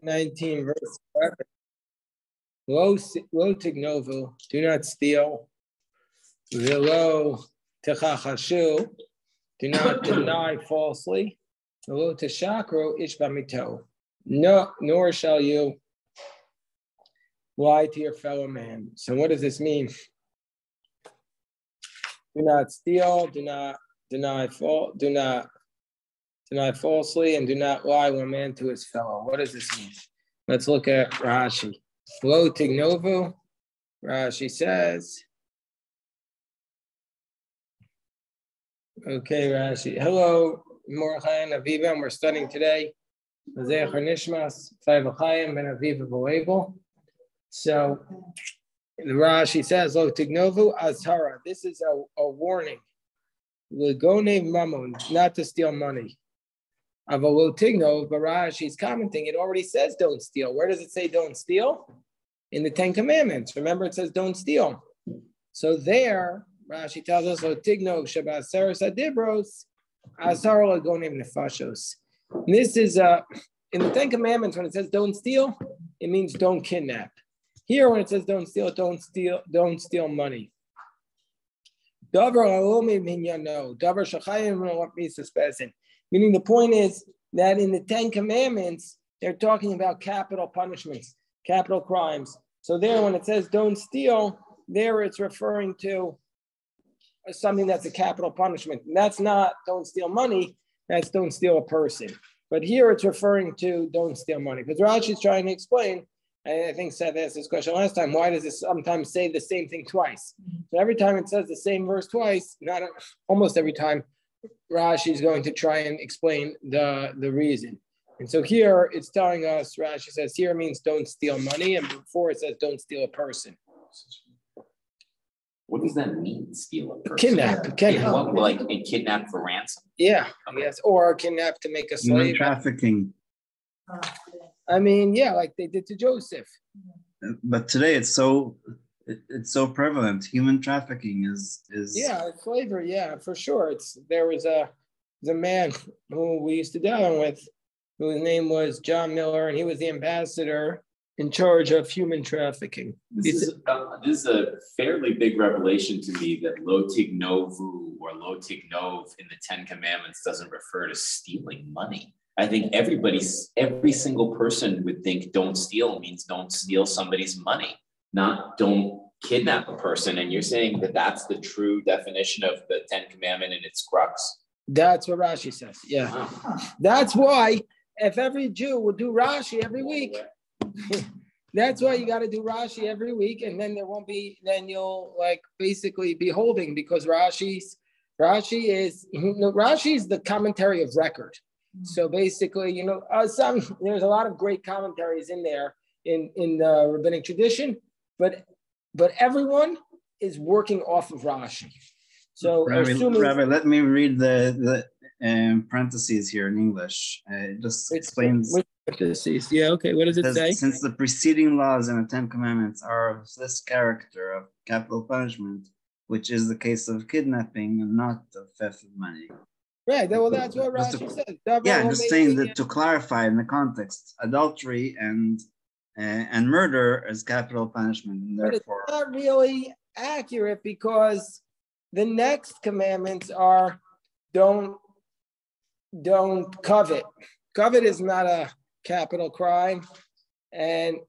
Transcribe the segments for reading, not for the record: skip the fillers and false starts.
19, verse 11. Lo tignovu, do not steal. Velo techachashu, do not deny falsely. Lo teshakro ish b'mito, no, nor shall you lie to your fellow man. So what does this mean? Do not steal, do not deny falsely, and do not lie one man to his fellow. What does this mean? Let's look at Rashi. Lo tignovu, Rashi says. Okay, Rashi. Hello, Mordechai and Aviva, and we're studying today. Zecher Nishmas, Chayv Chaim ben Aviva V'Level. So, the Rashi says, Lo tignovu azhara. This is a warning. L'gonei mamon, not to steal money. Avalo tignov, but Rashi's commenting, it already says don't steal. Where does it say don't steal? In the Ten Commandments. Remember, it says don't steal. So there, Rashi tells us, Lo tignov shabaseres adibros, azhara l'gonei nefashos. This is in the Ten Commandments, when it says don't steal, it means don't kidnap. Here, when it says don't steal money. Meaning the point is that in the Ten Commandments, they're talking about capital punishments, capital crimes. So there, when it says don't steal, there it's referring to something that's a capital punishment. And that's not don't steal money, that's don't steal a person. But here it's referring to don't steal money. Because Rashi is trying to explain, and I think Seth asked this question last time, why does it sometimes say the same thing twice? So every time it says the same verse twice, almost every time, Rashi is going to try and explain the reason. And so here it's telling us, Rashi says here means don't steal money, and before it says don't steal a person. What does that mean, steal a person? Kidnap. What, like a kidnap for ransom? Yeah, yes, or kidnap to make a slave. Human trafficking. I mean, yeah, like they did to Joseph. But today it's so prevalent. Human trafficking is yeah, it's slavery. Yeah, for sure. There was a man who we used to deal with, whose name was John Miller, and he was the ambassador in charge of human trafficking. This is a fairly big revelation to me that lo tignovu or lo tignov in the Ten Commandments doesn't refer to stealing money. I think every single person would think don't steal means don't steal somebody's money, not don't kidnap a person. And you're saying that that's the true definition of the Ten Commandment and its crux? That's what Rashi says. Yeah. Wow. That's why if every Jew would do Rashi every week, that's why you got to do Rashi every week. And then you'll like basically be holding, because Rashi is the commentary of record. So basically, there's a lot of great commentaries in there in the rabbinic tradition, but everyone is working off of Rashi. So Rabbi, let me read the parentheses here in English. It just explains. Parentheses. Yeah. Okay. What does it say? Since the preceding laws in the Ten Commandments are of this character of capital punishment, which is the case of kidnapping and not of theft of money. Right. Well, that's what Rashi says. Yeah, just saying that to clarify in the context, adultery and murder is capital punishment, and therefore but it's not really accurate, because the next commandments are don't covet. Covet is not a capital crime, but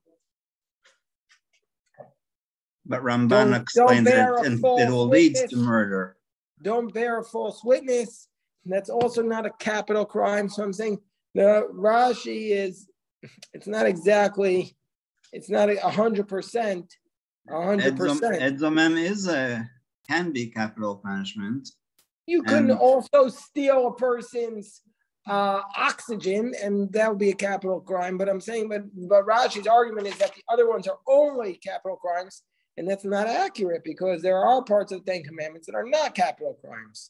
Ramban explains that it will lead to murder. Don't bear a false witness. That's also not a capital crime. So I'm saying the Rashi it's not 100%. 100%. Edzomem can be capital punishment. You can also steal a person's oxygen, and that would be a capital crime. But I'm saying, but Rashi's argument is that the other ones are only capital crimes, and that's not accurate, because there are parts of the Ten Commandments that are not capital crimes.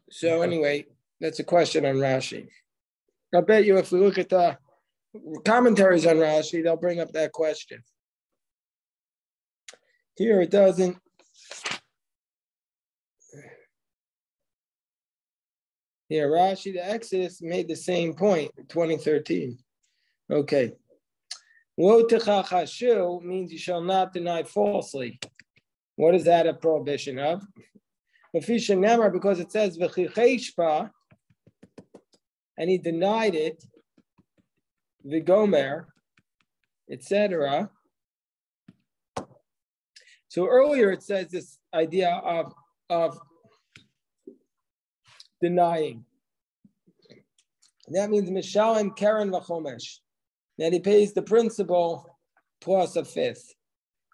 So anyway, that's a question on Rashi. I bet you if we look at the commentaries on Rashi, they'll bring up that question. Here it doesn't. Here, Rashi, the Exodus made the same point in 2013. Okay. Lo techachashu means you shall not deny falsely. What is that a prohibition of? Because it says v'chicheshpa, and he denied it, v'gomer, etc. So earlier it says this idea of denying. That means mishalem keren v'chomesh, that he pays the principal plus a fifth.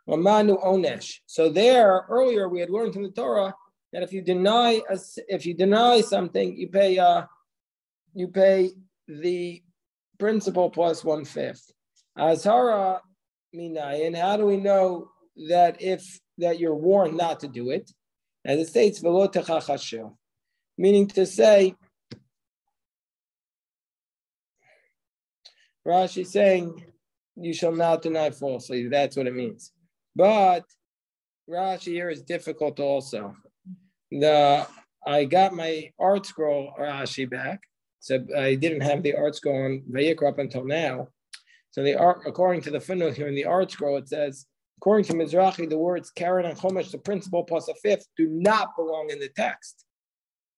Manu onesh. So there earlier we had learned from the Torah that if you deny something, you pay the principal plus 1/5. Azhara minayin. How do we know that you're warned not to do it? As it states, v'lo techachashu, meaning to say, Rashi saying, you shall not deny falsely. That's what it means. But Rashi here is difficult also. I got my art scroll Rashi back, so I didn't have the art scroll on Vayikra up until now. So according to the footnote here in the art scroll, it says, according to Mizrahi, the words Karen and Chomesh, the principal plus a fifth, do not belong in the text.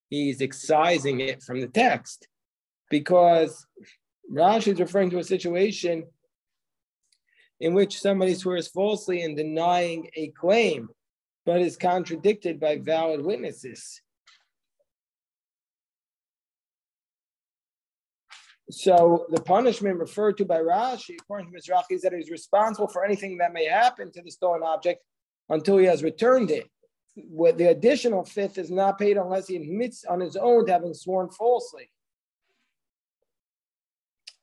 He's excising it from the text because Rashi is referring to a situation in which somebody swears falsely in denying a claim, but is contradicted by valid witnesses. So the punishment referred to by Rashi, according to Mizrahi, is that he's responsible for anything that may happen to the stolen object until he has returned it. What the additional fifth is not paid unless he admits on his own to having sworn falsely.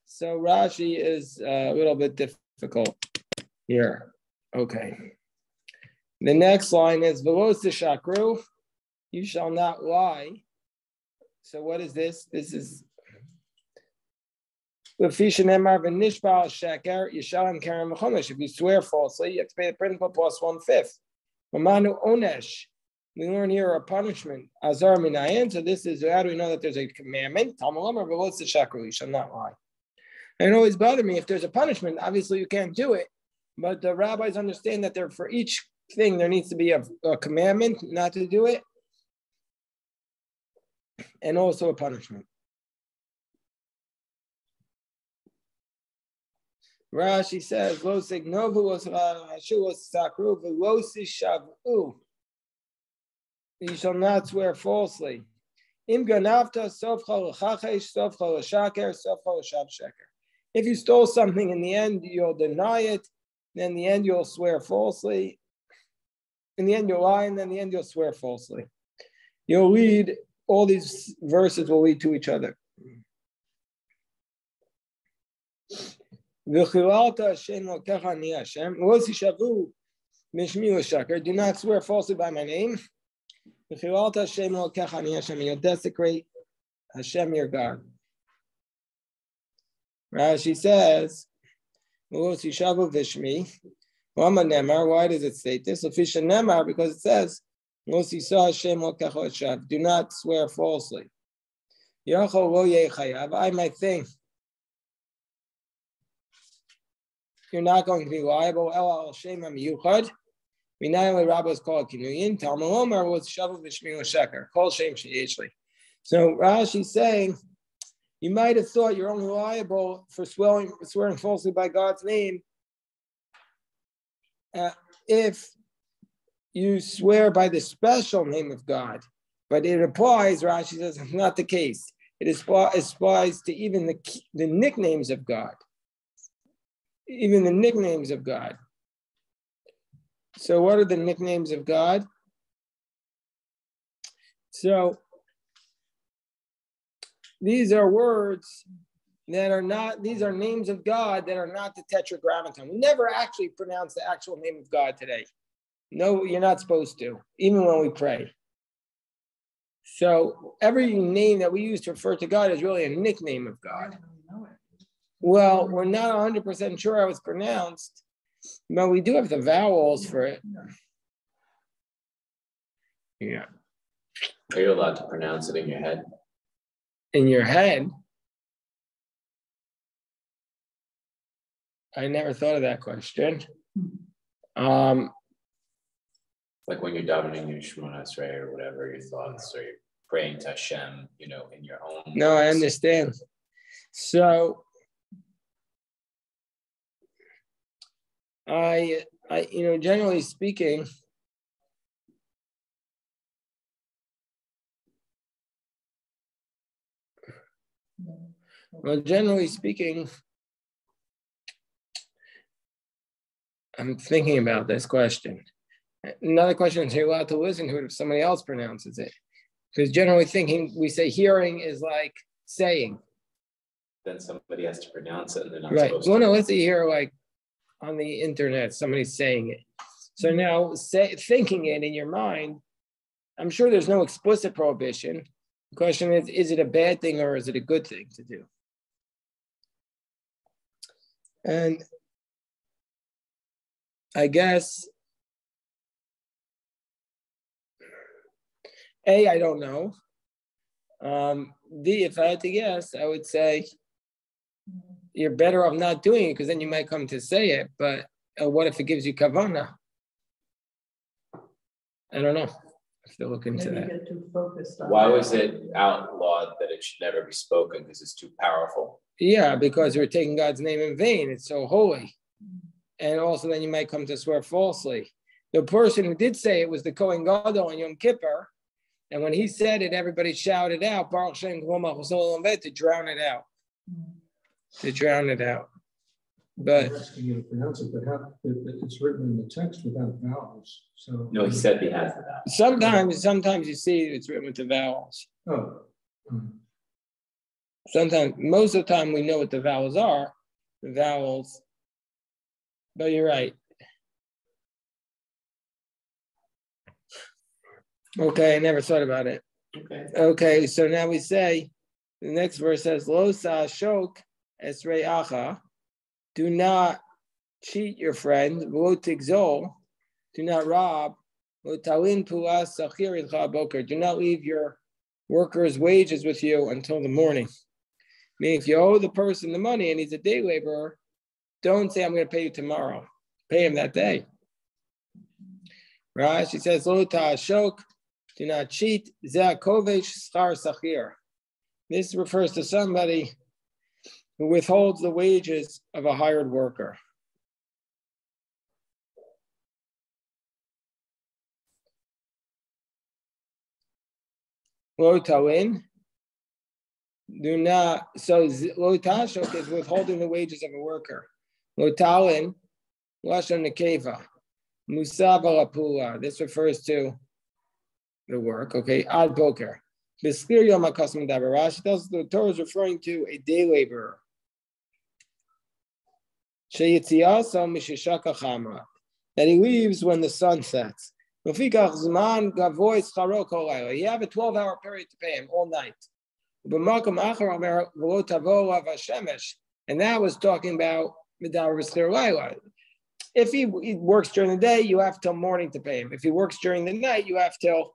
So Rashi is a little bit difficult here. Okay. The next line is Velos shakru, you shall not lie. So what is this? This is if you swear falsely, you have to pay the principal plus 1/5. Mamanu onesh. We learn here a punishment. Azar minayin. So this is how do we know that there's a commandment? Talmud Velos shakru, you shall not lie. And it always bothered me if there's a punishment. Obviously, you can't do it, but the rabbis understand that for each thing there needs to be a commandment not to do it, and also a punishment. Rashi says, "Lo signovu los rashu los sakru v'lo sishavu." You shall not swear falsely. Im ganavta sofcha l'chachesh sofcha l'shaker sofcha l'shav sheker. If you stole something, in the end you'll deny it. Then in the end you'll swear falsely. In the end you'll lie, and then in the end you'll swear falsely. You'll lead. All these verses will lead to each other. Do not swear falsely by my name. You'll desecrate Hashem, your God. Rashi says, why does it state this? Because it says, do not swear falsely. I might think you're not going to be liable. So Rashi is saying, you might have thought you're only liable for swearing falsely by God's name if you swear by the special name of God. But it applies, Rashi says, it's not the case. It applies to even the nicknames of God. Even the nicknames of God. So what are the nicknames of God? So these are words that are not, these are names of God that are not the tetragrammaton. We never actually pronounce the actual name of God today. No, you're not supposed to, even when we pray. So every name that we use to refer to God is really a nickname of God. Well, we're not 100% sure how it's pronounced, but we do have the vowels for it. Yeah. Are you allowed to pronounce it in your head? In your head? I never thought of that question. Like when you're davening your Shemona Esrei or whatever, your thoughts, or you're praying to Hashem, in your own. No, I understand. So I, generally speaking, I'm thinking about this question. Another question is, you're allowed to listen to it if somebody else pronounces it. Because generally thinking, we say hearing is like saying. Then somebody has to pronounce it and they're not right. supposed Well, to. no, let's say hear like on the internet, somebody's saying it. So now thinking it in your mind, I'm sure there's no explicit prohibition. The question is it a bad thing or is it a good thing to do? And I guess, I don't know. B, if I had to guess, I would say you're better off not doing it because then you might come to say it. But what if it gives you kavana? I don't know. I have to look into that. Get too focused on Why was it outlawed that it should never be spoken? Because it's too powerful. Yeah, because we're taking God's name in vain. It's so holy. And also then you might come to swear falsely. The person who did say it was the Kohen Gadol on Yom Kippur. And when he said it, everybody shouted out, Baruch Shem to drown it out. To drown it out. But I'm asking you to pronounce it, but it's written in the text without vowels. So No, he said he has that. sometimes you see it's written with the vowels. Oh. Sometimes, most of the time we know what the vowels are, but you're right. Okay, I never thought about it. Okay, so now we say, the next verse says, Lo sa shok esrei acha, do not cheat your friend, lo tigzol, do not rob, lo talin puas sachir ilcha boker, do not leave your worker's wages with you until the morning. Meaning if you owe the person the money and he's a day laborer, don't say, I'm going to pay you tomorrow. Pay him that day. Right? She says, Lo ta'ashok, do not cheat. Zeh kovesh schar sachir. This refers to somebody who withholds the wages of a hired worker. Lo tawin. Do not, so lo tashok is withholding the wages of a worker. Lo tawin, lashon nekeva. Musab alapula. This refers to the work, okay? Ad boker. B'skir yom ha'kasam davar. Rashi tells us the Torah is referring to a day laborer. Sheyitziyasa mishishaka chamra. That he leaves when the sun sets. Lefikach zman gavoy scharo kol layla. You have a 12-hour period to pay him all night. And that was talking about if he works during the day, you have till morning to pay him. If he works during the night, you have till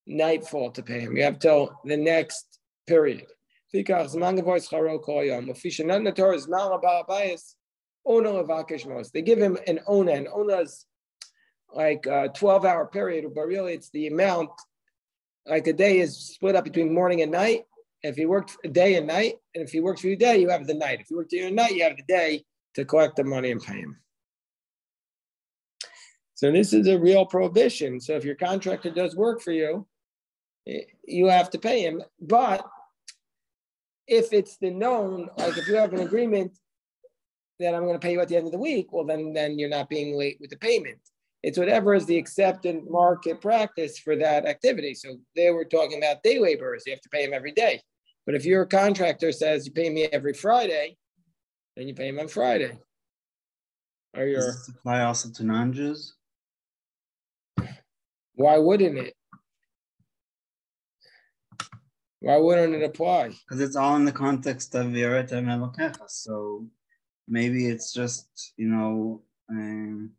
nightfall to pay him. You have till the next period. They give him an ona. An ona is like a 12-hour period, but really it's the amount, like a day is split up between morning and night. If he worked a day and night, and if he works for you a day, you have the night. If you work during the night, you have the day to collect the money and pay him. So this is a real prohibition. So if your contractor does work for you, you have to pay him. But if it's the known, like if you have an agreement that I'm going to pay you at the end of the week, well, then you're not being late with the payment. It's whatever is the accepted market practice for that activity. So they were talking about day laborers. You have to pay them every day. But if your contractor says you pay me every Friday, then you pay him on Friday. Or Does this apply also to non-Jews? Why wouldn't it? Why wouldn't it apply? Because it's all in the context of V'yaretem Elokecha. So maybe it's just, And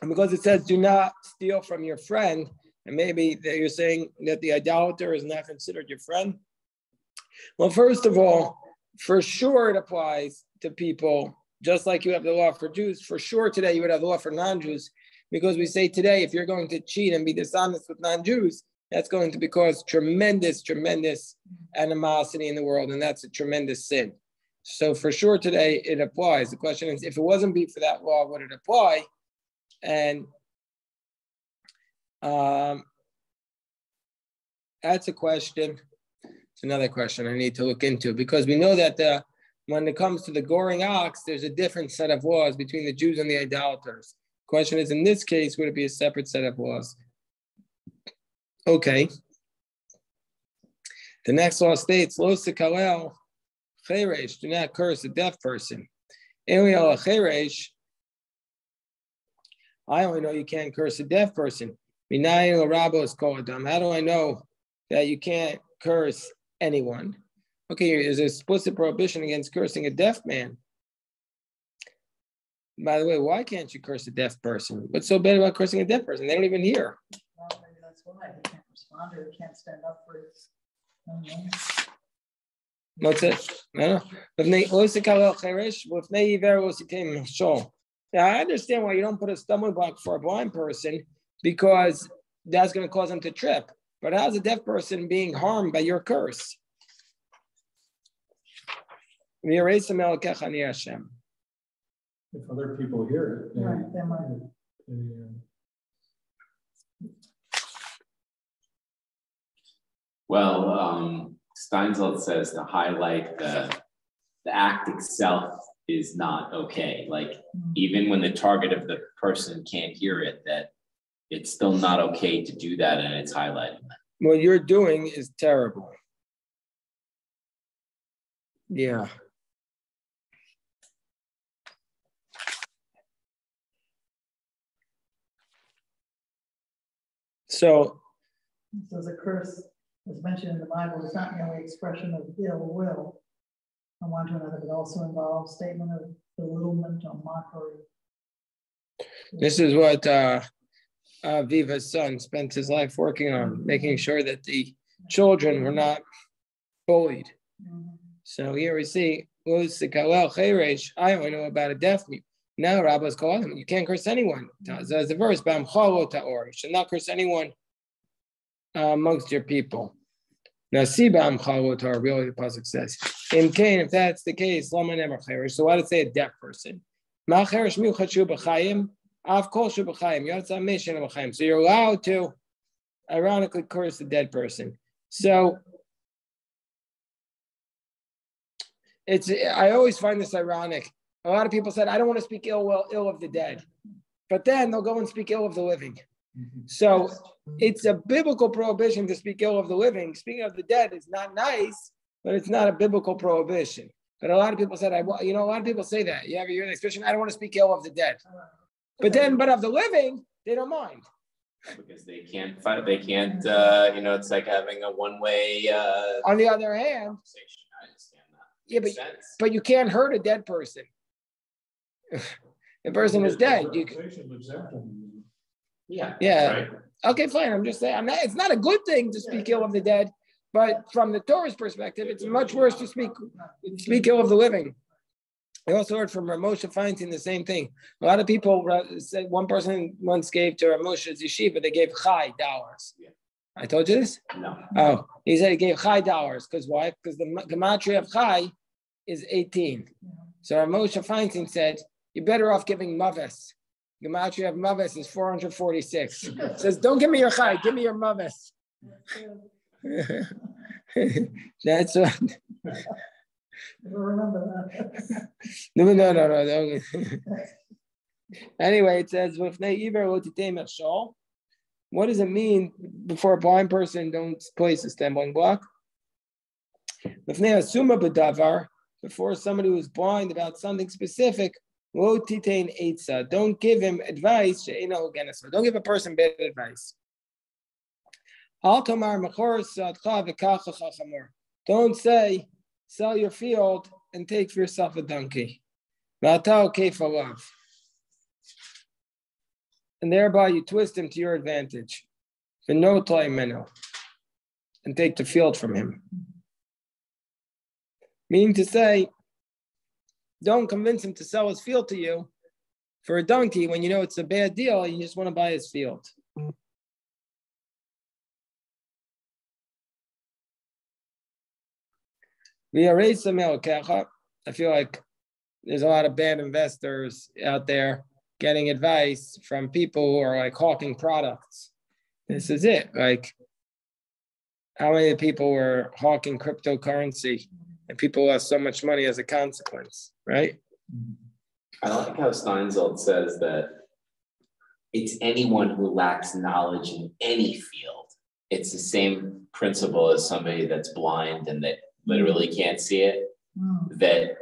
because it says do not steal from your friend, and maybe that you're saying that the idolater is not considered your friend. Well, first of all, for sure it applies to people just like you have the law for Jews, for sure today you would have the law for non-Jews, because we say today, if you're going to cheat and be dishonest with non-Jews, that's going to cause tremendous, tremendous animosity in the world, and that's a tremendous sin. So for sure today it applies. The question is, if it wasn't be for that law, would it apply? And that's a question. It's another question I need to look into, because we know that when it comes to the goring ox, there's a different set of laws between the Jews and the idolaters. Question is, in this case, would it be a separate set of laws? Okay. The next law states, Lo sekalel cheresh, do not curse a deaf person. Eliel cheresh, I only know you can't curse a deaf person. Minayin l'rabos kol adam. How do I know that you can't curse anyone? Okay, there's an explicit prohibition against cursing a deaf man. By the way, why can't you curse a deaf person? What's so bad about cursing a deaf person? They don't even hear. Well, maybe that's why he can't respond or he can't stand up for his. What's it? No. Now, I understand why you don't put a stumbling block for a blind person, because that's going to cause them to trip. But how's a deaf person being harmed by your curse? If other people hear it, Right, they might. Well, Steinsaltz says to highlight the act itself is not okay. Like, even when the target of the person can't hear it, that it's still not okay to do that, and it's highlighting that. What you're doing is terrible. Yeah. So the curse, as mentioned in the Bible, is not merely expression of ill will from one to another, but also involves statement of belittlement or mockery. this is what Viva's son spent his life working on, making sure that the children were not bullied. So here we see, I only know about a deaf mute. Now Rabbis call him, you can't curse anyone. There's the verse, you should not curse anyone amongst your people. Now, really the pasuk says, in Cain, if that's the case, so why did it say a deaf person? So you're allowed to ironically curse the dead person. So I always find this ironic. A lot of people said, I don't want to speak ill of the dead, but then they'll go and speak ill of the living. So it's a biblical prohibition to speak ill of the living. Speaking of the dead is not nice, but it's not a biblical prohibition. But a lot of people said, a lot of people say that. You ever hear the expression, I don't want to speak ill of the dead. But of the living, they don't mind. Because they can't fight, it's like having a one-way on the other hand, I understand that. But you can't hurt a dead person. The person is dead. Yeah. Right. Okay, fine. I'm just saying, it's not a good thing to speak ill of the dead, but from the Torah's perspective, it's much worse to speak ill of the living. I also heard from Moshe Feinstein the same thing. A lot of people said, one person once gave to Moshe's yeshiva, they gave chai dollars. I told you this? No. Oh, he said he gave chai dollars. Because why? Because the gematria of chai is 18. So Moshe Feinstein said, you're better off giving maves. Gematria of maves is 446. Says, don't give me your chai, give me your maves. That's what. Remember that. No. Anyway, it says, what does it mean before a blind person don't place a stumbling block? Before somebody who's blind about something specific, don't give him advice. Don't give a person bad advice. Don't say, sell your field and take for yourself a donkey. And thereby you twist him to your advantage. And take the field from him. Meaning to say, Don't convince him to sell his field to you for a donkey when you know it's a bad deal and you just want to buy his field. I feel like there's a lot of bad investors out there getting advice from people who are like hawking products. This is it. Like, how many people were hawking cryptocurrency and people lost so much money as a consequence, right? I like how Steinsaltz says that it's anyone who lacks knowledge in any field. It's the same principle as somebody that's blind and that literally can't see it. That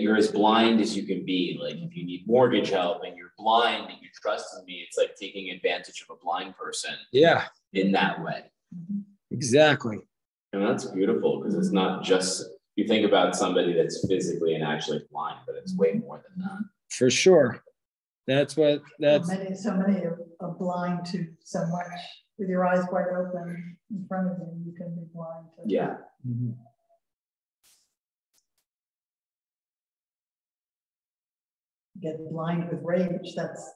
you're as blind as you can be. Like if you need mortgage help and you're blind and you trust in me, it's like taking advantage of a blind person. Yeah. In that way. Exactly. And that's beautiful because it's not just, you think about somebody that's physically and actually blind, but it's way more than that. For sure. That's so many are blind to so much. With your eyes wide open in front of you, you can be blind to. Yeah. Mm-hmm. Get blind with rage. That's,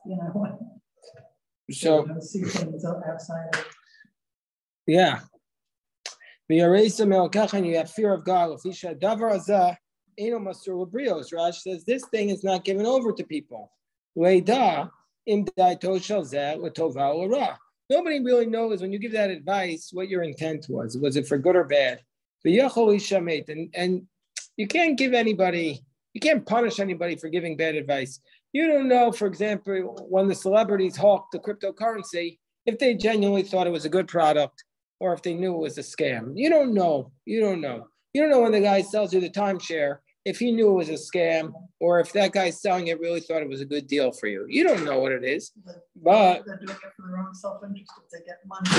so you see things outside of. Yeah. And you have fear of God. Rashi says this thing is not given over to people. Nobody really knows when you give that advice what your intent was. Was it for good or bad? And you can't give anybody, you can't punish anybody for giving bad advice. You don't know, for example, when the celebrities hawked the cryptocurrency, if they genuinely thought it was a good product or if they knew it was a scam. You don't know. You don't know when the guy sells you the timeshare, if he knew it was a scam or if that guy selling it really thought it was a good deal for you. You don't know what it is. But they're doing it for their own self-interest. If they get money,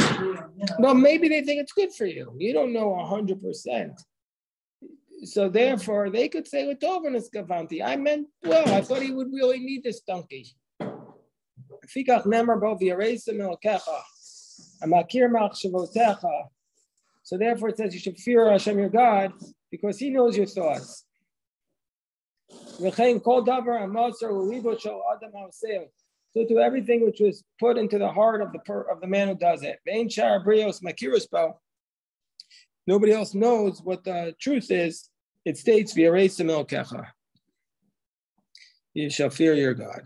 well, maybe they think it's good for you. You don't know 100%. So therefore, they could say, I meant well. I thought he would really need this donkey. So therefore, it says you should fear Hashem your God because He knows your thoughts. So to everything which was put into the heart of the man who does it. Nobody else knows what the truth is. It states, you shall fear your God.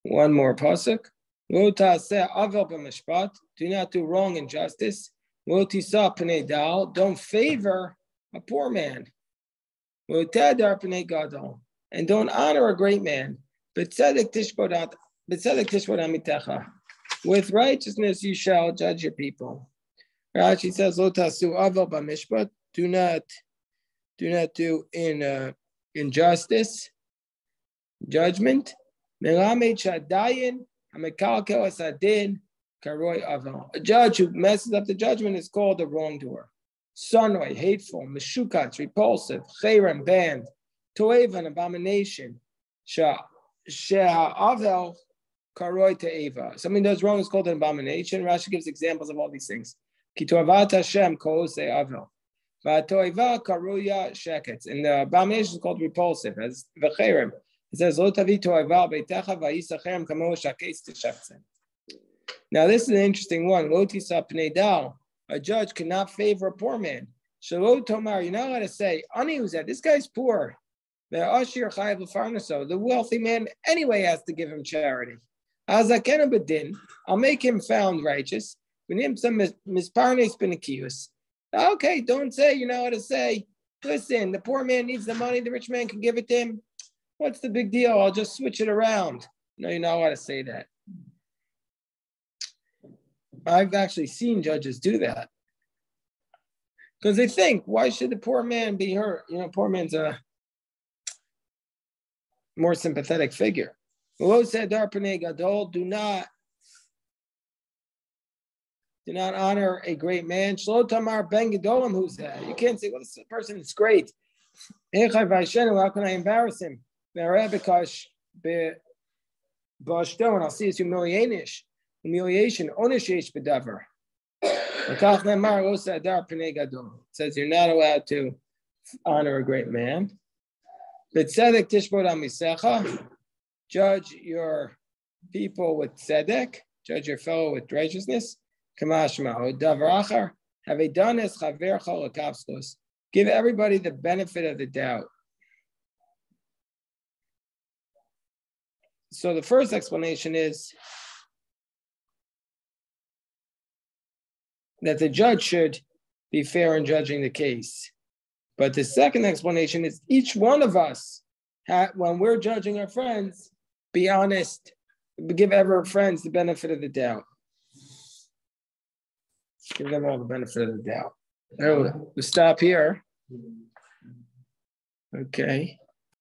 One more pasuk. Do not do wrong in justice. Don't favor a poor man. And don't honor a great man. With righteousness you shall judge your people. Rashi says, do not do injustice, judgment. A judge who messes up the judgment is called a wrongdoer. Sonoi, hateful, meshukatz, repulsive, cherem, banned, toeva, an abomination, she'avel, karoi te'eva. Something does wrong is called an abomination. Rashi gives examples of all these things. Ki toavat Hashem kos avel, va'toeva karuya sheketz. And the abomination is called repulsive, as v'cherem. It says, Lo tavi toeva beitecha va'yisachem kamo shaketz tishaktzem. Now this is an interesting one. Lo tisa pnei dal. A judge cannot favor a poor man. Shelo tomar, you're not allowed to say, Ani who's that? This guy's poor. The wealthy man anyway has to give him charity. I'll make him found righteous. Okay, don't say, you're not allowed to say, listen, the poor man needs the money, the rich man can give it to him. What's the big deal? I'll just switch it around. No, you're not allowed to say that. I've actually seen judges do that. Because they think, why should the poor man be hurt? Poor man's a more sympathetic figure. Do not honor a great man. Who's that? You can't say, well, this person is great. How can I embarrass him? Because I'll see his humiliation. Onishesh bedavar. It says you're not allowed to honor a great man. B'tzedek tishbod amisecha, judge your people with tzedek, judge your fellow with righteousness. Kamash ma'od davar achar, have a danes chavercha lekapskos, give everybody the benefit of the doubt. So the first explanation is that the judge should be fair in judging the case. But the second explanation is each one of us, when we're judging our friends, be honest, give our friends the benefit of the doubt. Give them all the benefit of the doubt. We'll stop here. Okay.